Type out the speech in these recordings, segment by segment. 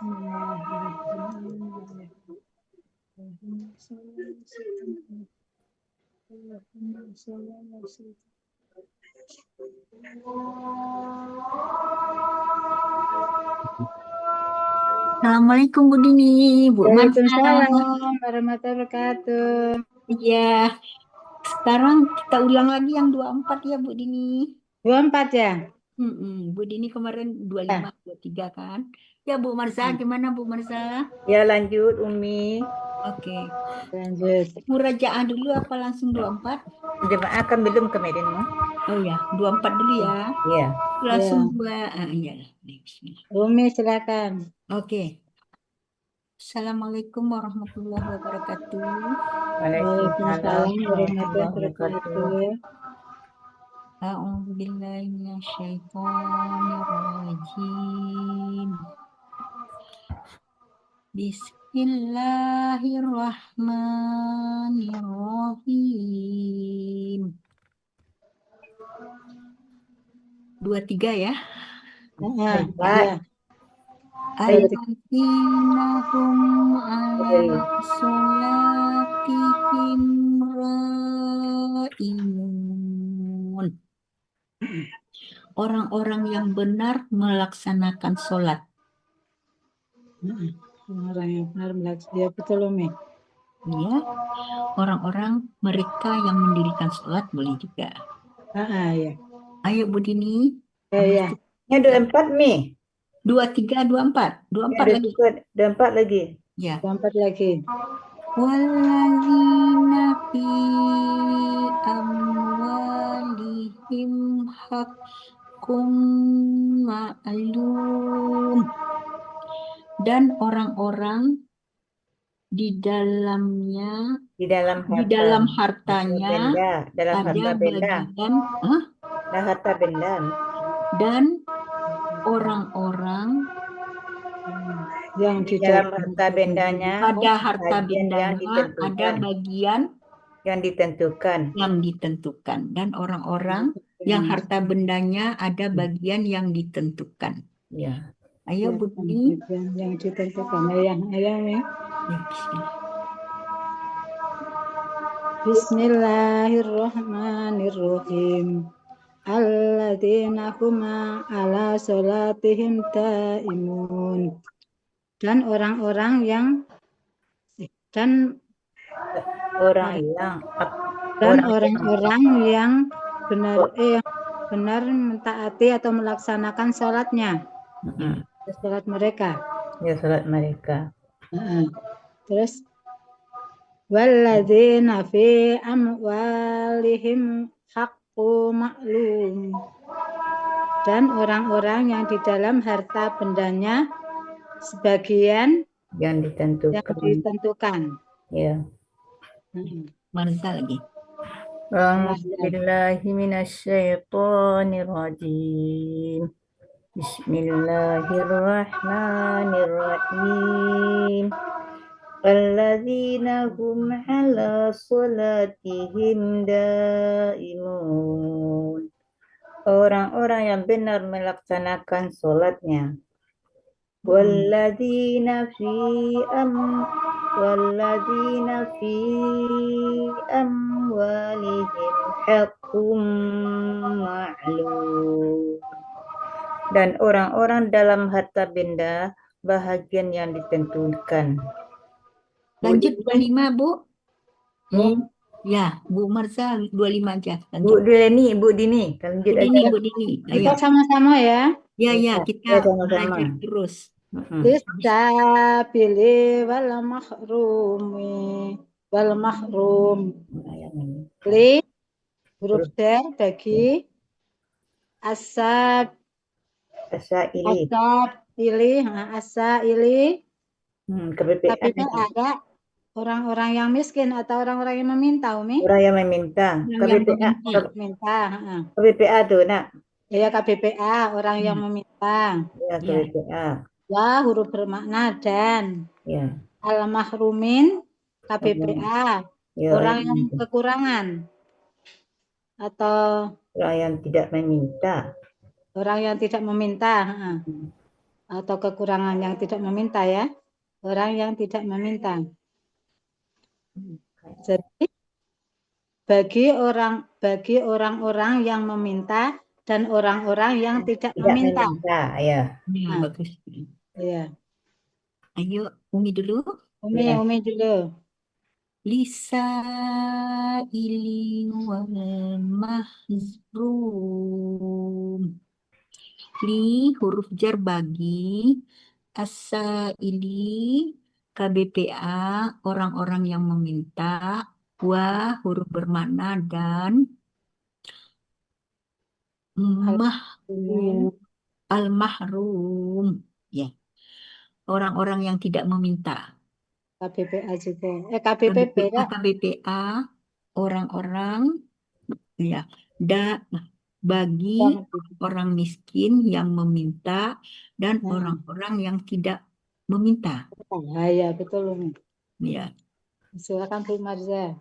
Assalamualaikum Bu Dini, Bu Marta. Waalaikumsalam warahmatullahi wabarakatuh. Ya, sekarang kita ulang lagi yang 24 ya Bu Dini. 24 ya? Bu Dini kemarin 25, 23 kan? Ya Bu Marsa, gimana Bu Marsa? Ya lanjut Umi. Oke. Lanjut. Murajaah dulu apa langsung 24? Jemaah kan belum kemarin Mu. Oh ya, 24 dulu ya. Iya. Langsung Ya. dua. Iya. Bismillah. Umi silakan. Oke. Assalamualaikum warahmatullahi wabarakatuh. Waalaikumsalam warahmatullahi wabarakatuh. A'udzubillahi minasyaitonirrajim. Bismillahirrahmanirrahim. 23 ya. Ya. Alladzina hum ala sholatihim ra'imun. Orang-orang yang benar melaksanakan sholat. Orang yang benar melaksanakan. Ya betul Umi. Ya, orang-orang mereka yang mendirikan sholat boleh juga. Ya. Ayo Bu Dini. Ya. Ini 24 Mi. 23, 24. 24 Ada lagi. juga 24 lagi. Ya. 24 lagi. Walladzina fi amwalihim haqqum ma'lum. Dan orang-orang di dalam hartanya ada bagian harta benda dan orang-orang yang di dalam harta bendanya pada harta bendanya ada bagian yang ditentukan dan orang-orang yang harta bendanya ada bagian yang ditentukan. Ya. Ayo Bu Dini. Yang ditentukan. Ya. Bismillahirrahmanirrahim. Alladzina huma ala sholatihim daimun. Dan orang-orang yang benar mentaati atau melaksanakan sholatnya. Sholat mereka. Ya, sholat mereka. Terus walladzina fi amwalihim haqqu ma'lum. Dan orang-orang yang di dalam harta bendanya sebagian yang ditentukan. Ya. Marza lagi. A'udzubillahi minasyaitonirrajim. Bismillahirrahmanirrahim. Alladzina hum ala sholatihim daimun. Orang-orang yang benar melaksanakan sholatnya. Walladzina fi amwalihim haqqum ma'lum. Dan orang-orang dalam harta benda bahagian yang ditentukan. Lanjut 25 Bu. Ya, Bu Marza 25 aja. Bu Dini, lanjut aja. Bu Dini. Kita sama-sama ya. Ya, kita belajar terus. Lisabili wal mahrum. Li huruf dar bagi asaili. Tapi ada orang-orang yang miskin atau orang-orang yang meminta, Umi? Orang yang meminta. KBPA tuh, Nak. Ya, KBPA, orang yang meminta. Ya, KBPA. Ya, huruf bermakna dan. Ya. Al-mahrumin, KBPA. Ya, orang yang kekurangan. Atau orang yang tidak meminta. Orang yang tidak meminta. atau kekurangan yang tidak meminta ya. Orang yang tidak meminta. Jadi bagi orang-orang yang meminta dan orang-orang yang tidak Tidak meminta. meminta, ya. Ya, Nah, bagus. ya. Ayo, Umi dulu. Umi, Ya. Umi dulu. Lisa ili wal mahzrum. Li huruf jar bagi. Asa ili KBPA orang-orang yang meminta. Wa huruf bermakna dan mahrum al-mahrum. Ya, orang-orang yang tidak meminta. KBPA juga. KBPP ya. KBPA orang-orang ya bagi orang miskin yang meminta dan Nah. orang-orang yang tidak meminta. Ya, betul Umi. Ya. Silakan Bu Marza.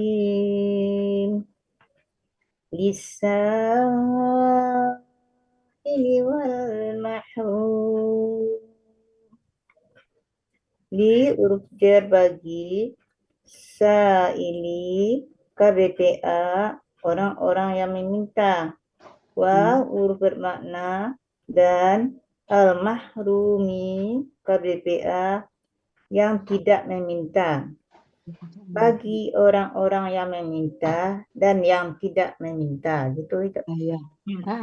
Bismillahirrahmanirrahim. Lisa'ili wal mahrum. Li huruf jar bagi. Sa'ili KBPA orang-orang yang meminta. Wa huruf bermakna dan al-mahrumi KBPA yang tidak meminta. Bagi orang-orang yang meminta dan yang tidak meminta, gitu itu. Ya.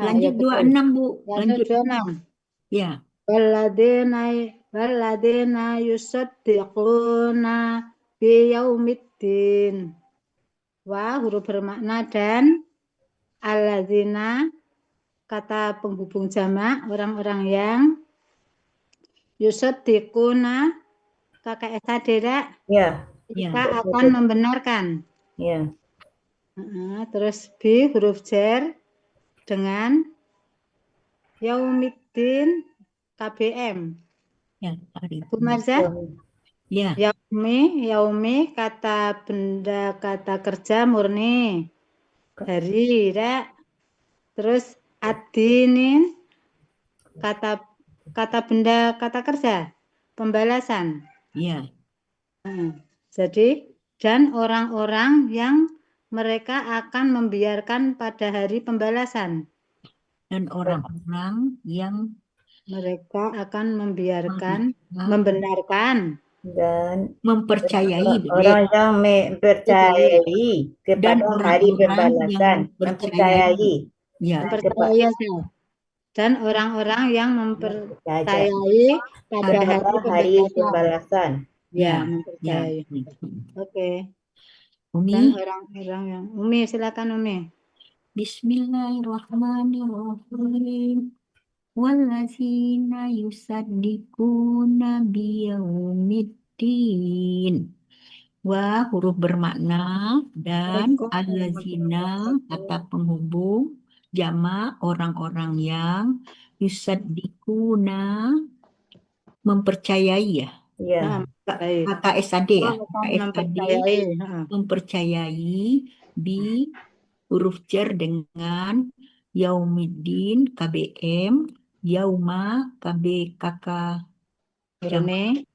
Lanjut 26 Bu. Lanjut 26. Ya. Waladena yusaddiquna biyaumiddin. Wa huruf bermakna dan alladzina kata penghubung jamak orang-orang yang yusaddiquna kakak tidak Ya. kita akan membenarkan. Ya. Terus B huruf jar dengan yaumiddin KBM. Ya, hari. Bu Marza? Ya. Yaumi kata benda kata kerja murni. Hari, ya. Terus adinin kata benda kata kerja pembalasan. Ya. Jadi dan orang-orang yang mereka akan membiarkan pada hari pembalasan. Dan orang-orang yang mereka akan membiarkan membenarkan dan mempercayai orang yang mempercayai kepada hari pembalasan, mempercayai. Ya. Mempercayai dan orang-orang yang mempercayai pada hari pembalasan. Ya, mempercayai. Oke. Umi. Dan orang-orang yang Umi, silakan Umi. Bismillahirrahmanirrahim. Wallazina yusaddiquna biyaumiddin. Wa huruf bermakna dan allazina kata penghubung jamak orang-orang yang yusaddiquna mempercayai ya. Ya. KSAD ya. KSAD mempercayai bi huruf jar dengan yaumiddin KBM yauma KBKK murni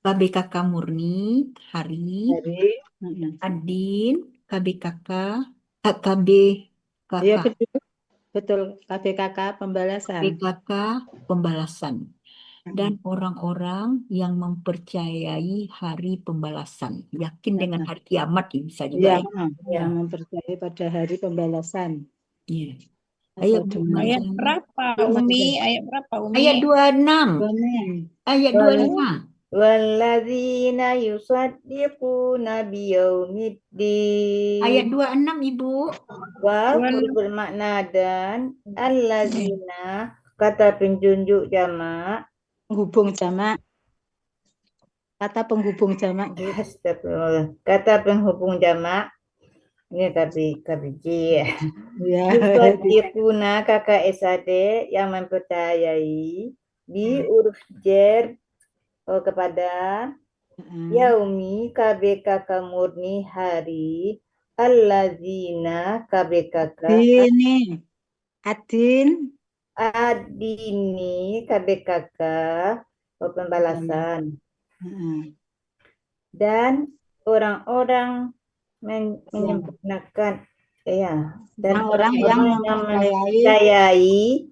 KBKK murni hari adin KBKK ya betul KBKK pembalasan dan orang-orang yang mempercayai hari pembalasan yakin dengan hari kiamat bisa juga yang mempercayai pada hari pembalasan. Iya. Ayo ayat berapa Umi? Ayat 26. Ayat 25. Walladzina yusaddiquna biyaumiddin. Ayat 26 Ibu. Wa bermakna dan alladzina kata penjunjuk jamak penghubung jamak kata penghubung jamak astagfirullah kata penghubung jamak ini KBJ ya. Yusaddiquna kakak SAD yang mempercayai di huruf jar kepada yaumi KBKK murni hari allazina KBKK Adini. Adin. adini KBKK pembalasan Heeh. dan orang-orang menyempurnakan dan Orang-orang yang mempercayai. mempercayai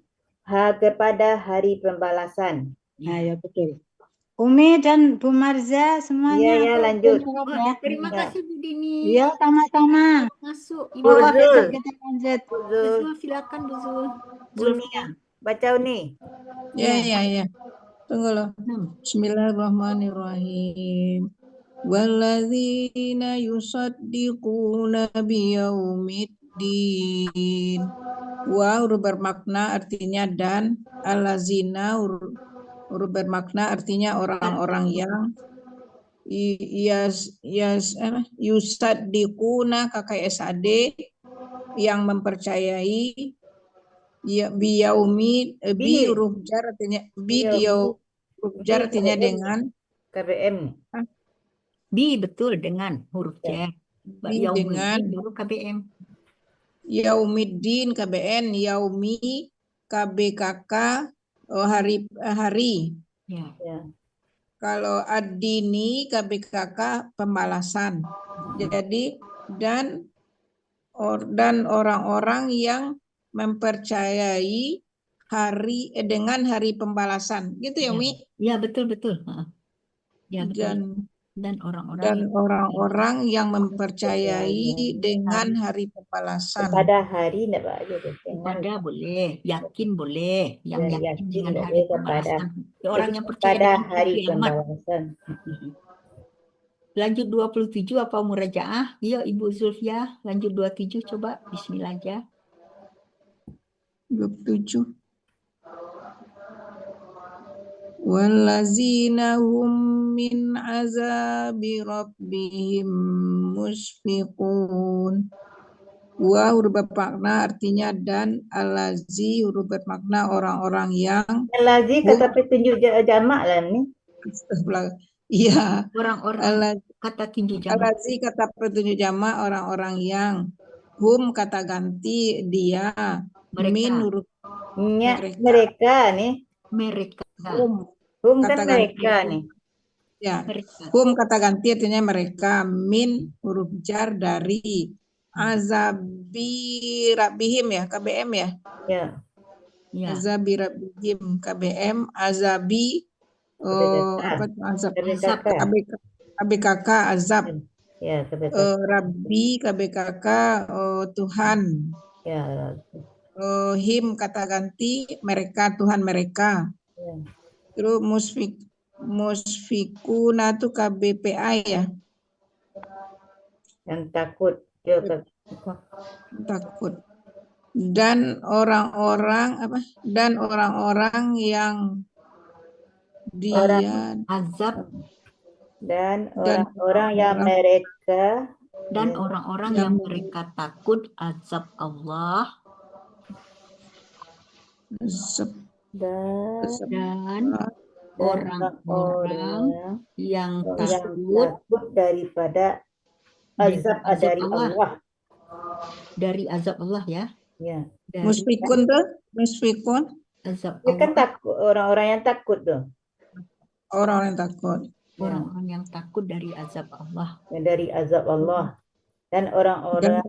kepada hari pembalasan. Nah, ya betul. Umi dan Bu Marza semuanya Iya, aku lanjut. jawab Wah, ya. terima Ya. kasih Bu Dini. Iya, sama-sama. Masuk. Ibu Bu Oh, Zul. besok kita lanjut. Bu Zul, Zul, silakan Bu Zul. Uni, Zulfia. baca Uni. Ya. Tunggu loh. Hmm. Bismillahirrahmanirrahim. Walladzina yusaddiquna biyaumiddin. Wa huruf bermakna artinya dan, allazina huruf bermakna artinya orang-orang yang yusaddiquna kakak SAD yang mempercayai biyaumi bi huruf jar artinya huruf jar artinya dengan KBM. Bi betul dengan huruf Ya. jar. bi dengan Huruf KBM. yaumiddin KBN yaumi KBKK hari. Ya. Kalau ad-dini KBKK pembalasan. Jadi dan orang-orang yang mempercayai dengan hari pembalasan. Gitu ya, Umi? Ya, betul. Ya, betul. Dan orang-orang orang-orang yang mempercayai dengan hari pembalasan. Kepada hari enggak Pak? kepada boleh, yakin boleh, yang Ya, yakin yakin dengan boleh hari kepada. pembalasan. Orang Jadi yang percaya pada dengan hari kiamat. pembalasan. Lanjut 27 apa murajaah? Iya Ibu Zulfia, lanjut 27 coba. Bismillah aja. 27. Wallazina hum min azabi rabbihim musfiqun. Wa huruf bermakna artinya dan, alazi huruf bermakna orang-orang yang Lazi kata petunjuk jamak lah ni. Iya. Orang-orang kata tinju jamak. Alazi kata petunjuk jamak orang-orang yang, hum kata ganti dia, Mereka. min huruf Mereka nih. Mereka. Hum kata kan ganti. mereka nih. Ya. Mereka. Hum kata ganti artinya mereka, min huruf jar dari azabi rabbihim ya, KBM ya. Ya. Azabi rabbihim KBM, azabi apa tuh azab? KBKK azab. Ya, Rabbi KBKK Tuhan. Ya. Him kata ganti mereka, Tuhan mereka. Ya. Terus musfikuna tuh KBPA ya. Yang takut. Takut. Dan orang-orang yang dia azab dan orang-orang yang mereka dan orang-orang yang mereka takut azab Allah dan orang-orang yang takut daripada azab dari Allah. Dari azab Allah ya. Ya. Musfikun tuh, musfikun. Azab Ya kan Allah. takut, orang-orang yang takut tuh. Orang yang takut. Orang-orang yang takut dari azab Allah. Dari azab Allah. Dan orang-orang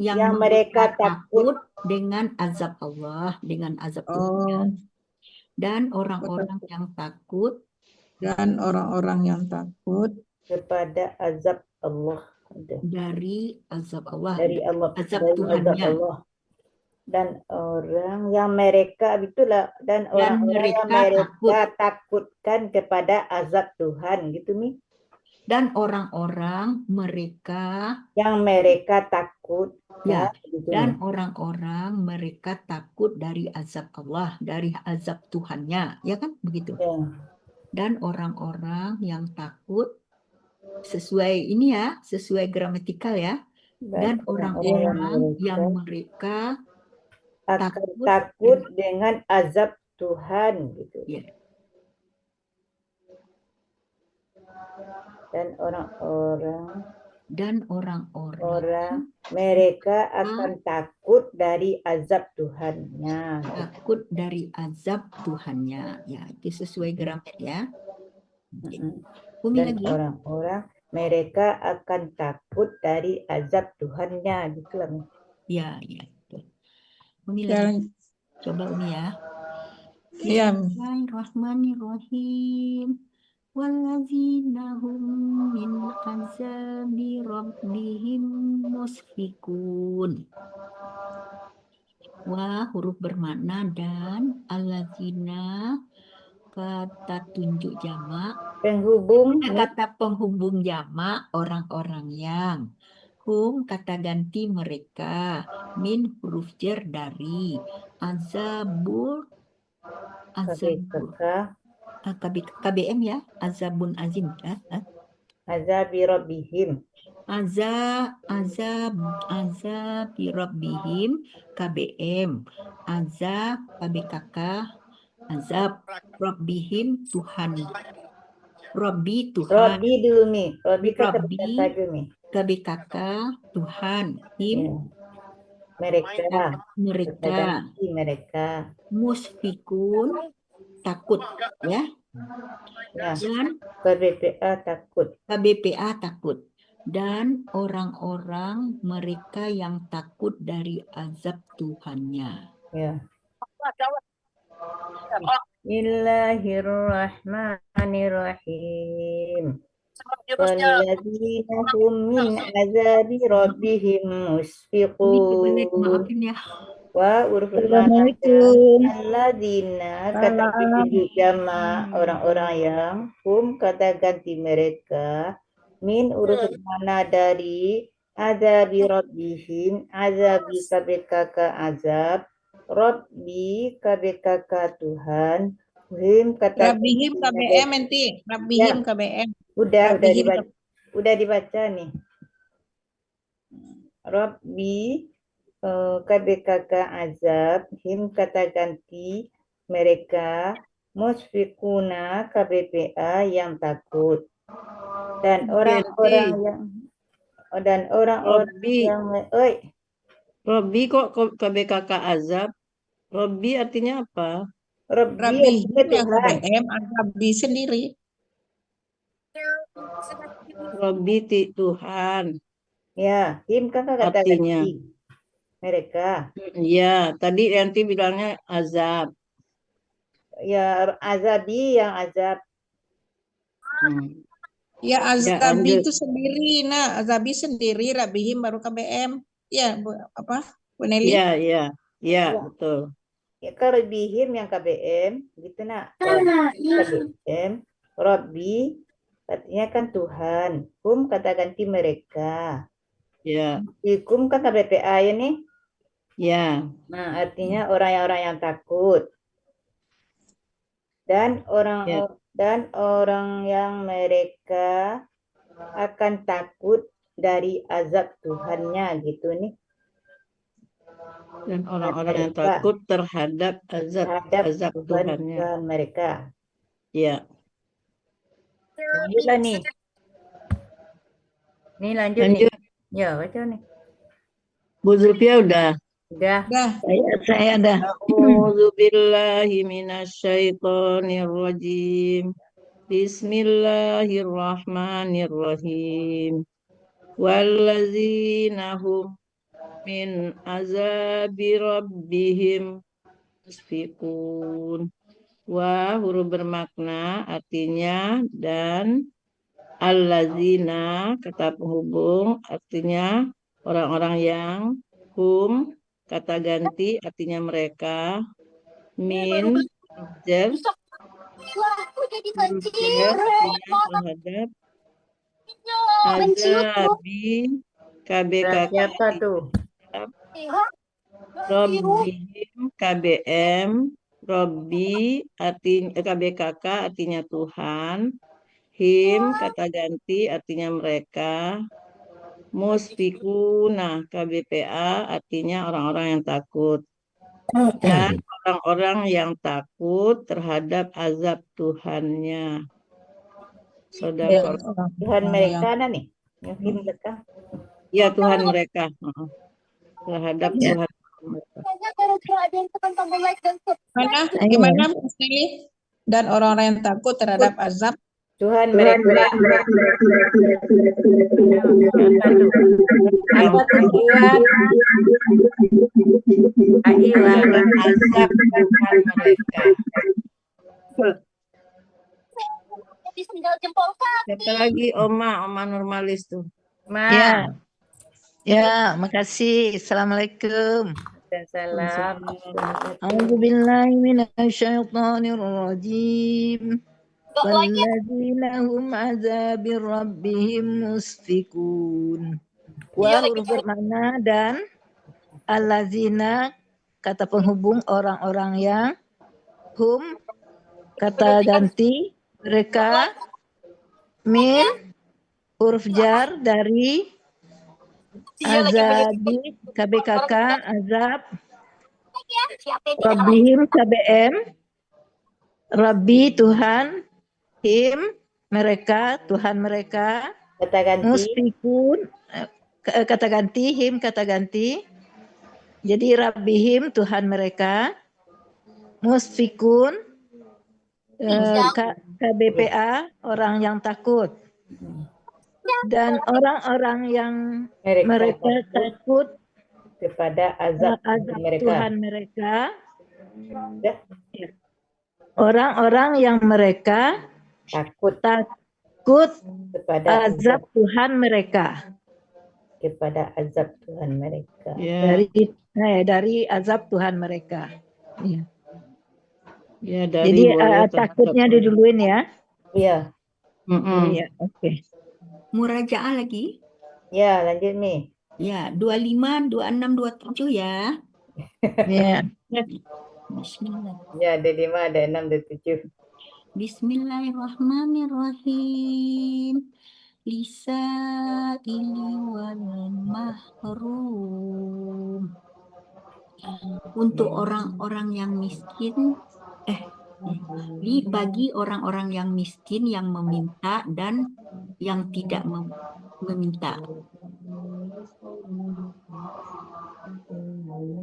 yang mereka takut dengan azab Allah, dengan azab Tuhan. Dan orang-orang yang takut kepada azab Allah. Dari azab Allah. Dari Allah. Azab dari Tuhannya. azab Allah. Dan orang yang mereka itulah dan orang-orang yang mereka takutkan kepada azab Tuhan gitu nih. Dan orang-orang mereka yang mereka takut ya gitu. Dan orang-orang mereka takut dari azab Allah, dari azab Tuhannya, ya kan begitu ya. Dan orang-orang yang takut sesuai ini ya, sesuai gramatikal ya. Dan orang-orang yang mereka takut dengan azab Tuhan gitu. Ya. Dan orang-orang dan orang-orang orang mereka akan takut dari azab Tuhannya. takut dari azab Tuhannya. Ya, itu sesuai grammar ya. Umi Dan lagi. orang-orang mereka akan takut dari azab Tuhannya, gitu lah. Mi. Ya, ya. Betul. Umi Ya, lagi. Coba Umi ya. ya. Bismillahirrahmanirrahim. Walladzina hum min azabi rabbihim musfikun. Wah, huruf bermakna dan alladzina kata tunjuk jamak, Penghubung kata penghubung jamak orang-orang yang. Hum kata ganti mereka, min huruf jar dari azabur KBM ya, azabun azim ya. azabi rabbihim. Azab rabbihim KBM, azab KBKK, azab rabbihim Tuhan, Robbi Tuhan, Rabbi dulu Mi. Rabbi kan Rabbi. saja Mi. KBKK Tuhan, him Ya. Mereka. mereka, Ganti mereka. musfikun takut ya, Ya. dan KBPA takut. KBPA takut, dan orang-orang mereka yang takut dari azab Tuhannya. Ya. Bismillahirrahmanirrahim. Walladzina hum min azabi rabbihim musfiqun. Maafin ya. Wa uruf Assalamualaikum. alladzina kata tunjuk jama orang-orang yang hum kata ganti mereka min uruf mana dari azabi rabbihim azabi KBKK azab Rabbi KBKK Tuhan him kata Rabbihim KBM nanti. Rabbihim KBM. udah Rabbihim dibaca nih. Rabbi KBKK azab him kata ganti mereka musfikuna KBPA yang takut dan orang-orang Robbi, yang Robbi kok KBKK azab? Robbi artinya apa? Rabbi Rabbihim artinya yang Tuhan. KBM, Rabbi sendiri. Robbi Tuhan. Ya, him kan kata Artinya. ganti mereka. Ya, tadi nanti bilangnya azab. Ya, azabi yang azab. Ya, Azabi lanjut. itu sendiri. Nah, Azabi sendiri, Rabbihim baru KBM. Ya, apa? Bu Nelly? Ya, betul. Ya, Rabbihim yang KBM, gitu nak. KBM, Rabbi artinya kan Tuhan. Hum kata ganti mereka. Ya. Ikum kan KBPA ya nih. Ya. Nah, artinya orang-orang yang takut. Dan orang yang mereka akan takut dari azab Tuhannya gitu nih. Dan orang-orang yang takut terhadap azab Tuhannya. Tuhan mereka. Ya. Lanjutlah nih. Nih lanjut. Nih. Ya, baca nih. Bu Zulfia udah. Udah. Saya ada. A'udzubillahi minasyaitonirrajim. Bismillahirrahmanirrahim. Walladzina hum min azabi rabbihim musfiqun. Wa huruf bermakna artinya dan allazina kata penghubung artinya orang-orang yang hum kata ganti artinya mereka min jar terhadap azabi KBKK Siapa tuh? Rabbihim KBM Robbi artinya KBKK artinya Tuhan, him kata ganti artinya mereka, musfikuna KBPA artinya orang-orang yang takut, dan orang-orang yang takut terhadap azab Tuhannya. Sodako. Tuhan mereka ada nih. Yang di belakang. Ya, Tuhan mereka. Terhadap Ya. Tuhan mereka. Mana? Gimana, Mas Nelly? Dan orang-orang yang takut terhadap azab Tuhan mereka. Apa tujuan? Terhadap azab Tuhan mereka. Siapa lagi? Oma normalis tuh. Ya. Ya, makasih. Assalamualaikum. Dan salam. A'udzubillahi minasyaitonirrajim. Walladzina hum azabir rabbihim musfikun. Wa huruf bermakna dan allazina kata penghubung orang-orang yang hum kata ganti mereka min huruf jar dari azabi KBKK azab Rabbihim KBM Rabbi Tuhan him mereka Tuhan mereka Kata ganti. musfikun kata ganti him kata ganti jadi Rabbihim Tuhan mereka musfikun KBPA orang yang takut dan orang-orang yang mereka takut kepada azab mereka. Tuhan mereka Ya. orang-orang yang mereka Takut kepada azab Tuhan mereka kepada azab Tuhan mereka. Ya. Dari azab Tuhan mereka. Ya. Ya, dari Jadi takutnya diduluin ya. Iya. Iya, oke. Murajaah lagi. Ya, lanjut nih. Ya, 25, 26, 27 ya. Ya. Bismillah. Ya, ada 5, ada 6, ada 7. Bismillahirrahmanirrahim. Lisa ili wal mahrum. Untuk orang-orang yang miskin, bagi orang-orang yang miskin yang meminta dan yang tidak meminta.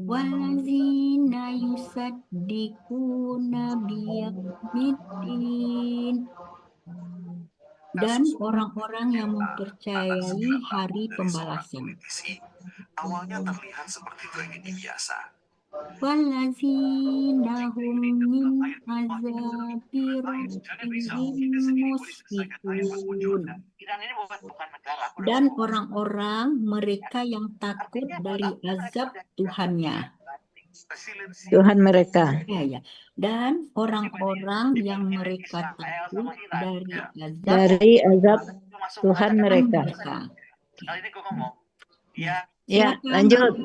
Wallazina yusaddiquna biyaumiddin. Dan orang-orang yang mempercayai hari pembalasan. Awalnya terlihat seperti tragedi biasa. Wallazina hum min azabi rabbihim musyfikun. Dan orang-orang mereka yang takut dari azab Tuhannya. Tuhan mereka. Ya. Dan orang-orang yang mereka takut dari azab Tuhan mereka. Ya, lanjut.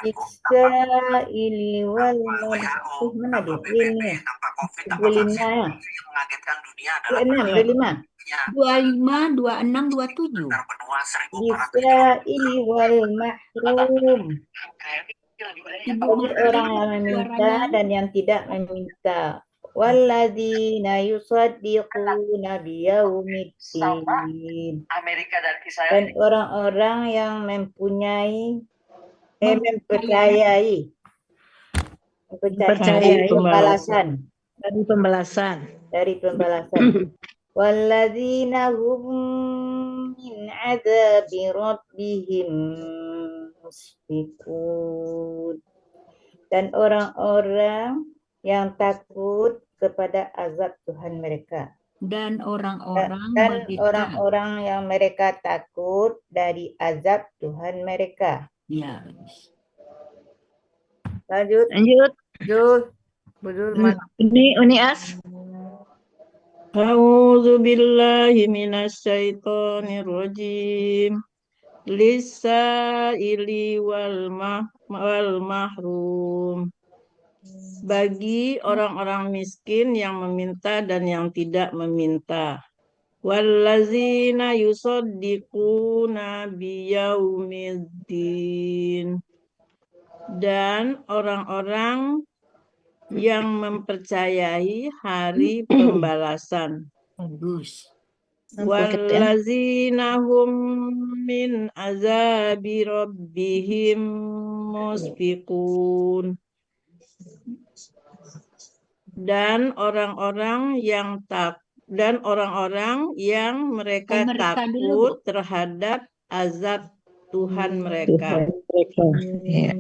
Israili wal mana dia? Ini. 25 ya. 25. 25, 26, 27. Israili wal mahrum. Orang yang meminta dan yang tidak meminta. Walladzina yusaddiquna biyaumiddin. Dan orang-orang yang mempercayai pembalasan. Dari pembalasan. Walladzina hum min adzabi rabbihim musfikun. Dan orang-orang yang takut kepada azab Tuhan mereka. Dan orang-orang yang mereka takut dari azab Tuhan mereka. Ya. Lanjut. Ini Unias. A'udzu billahi minasyaitonir rajim. Lisaili wal mahrum. Bagi orang-orang miskin yang meminta dan yang tidak meminta. Wallazina yusaddiquna biyaumiddin. Dan orang-orang yang mempercayai hari pembalasan. Bagus. Wallazina hum min azabi rabbihim musfiqun. Dan orang-orang yang mereka mereka dulu, takut terhadap azab Tuhan mereka. Ya.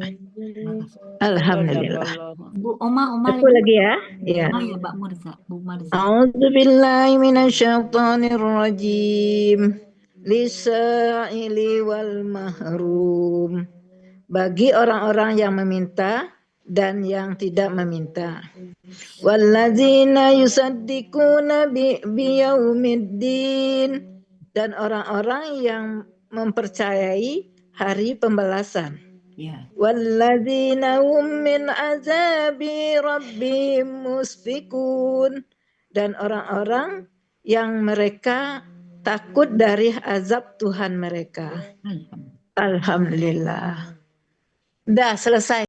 Alhamdulillah. Bu Oma Aku lagi ya. Ya. Oh ya, Mbak Murza, Bu Marza. A'udzu billahi minasyaitonir rajim. Lisa'ili wal mahrum. Bagi orang-orang yang meminta dan yang tidak meminta. Walladzina yusaddiquna biyaumiddin, dan orang-orang yang mempercayai hari pembalasan. Ya. Walladzina hum min azabi rabbihim musfiqun, dan orang-orang yang mereka takut dari azab Tuhan mereka. Alhamdulillah. Dah selesai.